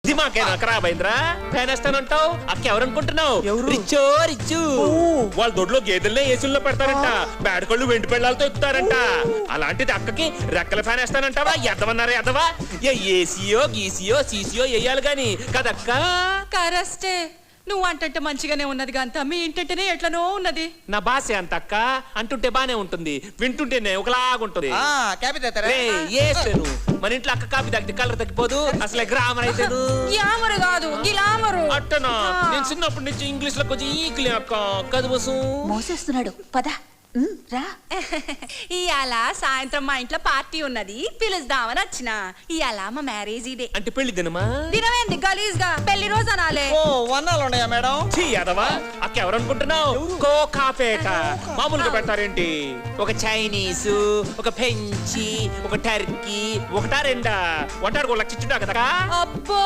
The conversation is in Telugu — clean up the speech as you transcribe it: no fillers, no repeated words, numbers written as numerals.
దిమాకేనా ఖరాబ్ అయిందిరా? ఫ్యాన్ వేస్తానంటావు, అక్క ఎవరనుకుంటున్నావు? రిచ్చో రిచ్చు. వాళ్ళ దొడ్లో గేదెల్నే ఏసుల్లో పెడతారంట, బేడకళ్ళు వెండి పెళ్ళాలతో ఎక్కుతారంట. అలాంటిది అక్కకి రెక్కల ఫ్యాన్ వేస్తానంటావా? ఎద్దవన్నారా ఎద్దవా? ఏసీయో గీసీయో సీసీయో వేయాలి గాని కదక్క. కరెస్టే, నువ్వు అంటుంటే మంచిగానే ఉన్నది గంత, మీ ఇంటంటేనే ఎట్లనో ఉన్నది. నా భాష అంత అక్క, అంటుంటే బానే ఉంటుంది, వింటుంటేనే ఒకలాగుంటుంది. మన ఇంట్లో అక్క కాపీ తగ్గితే కలర్ తగ్గిపోదు, అసలే గ్రామర్ అయితే గ్లామర్ కాదు గిలామరు. అట్టనా? నేను చిన్నప్పటి నుంచి ఇంగ్లీష్ లో కొంచెం ఈక్లే అక్క. కదుబసు మోసేస్తున్నాడు పద రా. ఇవాళ సాయంత్రం మా ఇంట్లో పార్టీ ఉన్నది, పిలుస్తామని వచ్చిన. ఇవాళ మా మ్యారేజ్ డే. అంటే పెళ్లి దినమా? దినమేంది గలీజ్ గా, పెళ్లి రోజు అనాలే. వన్నాలు ఉన్నాయా మేడం? యాదవా, అక్క ఎవరనుకుంటున్నావు? కోకాపేట. మామూలుగా పెడతారేంటి? ఒక చైనీసు, ఒక ఫ్రెంచి, ఒక టర్కీ, ఒకటా రెండా? వంటాడు 1 లక్ష ఇచ్చుంటా కదా. అబ్బో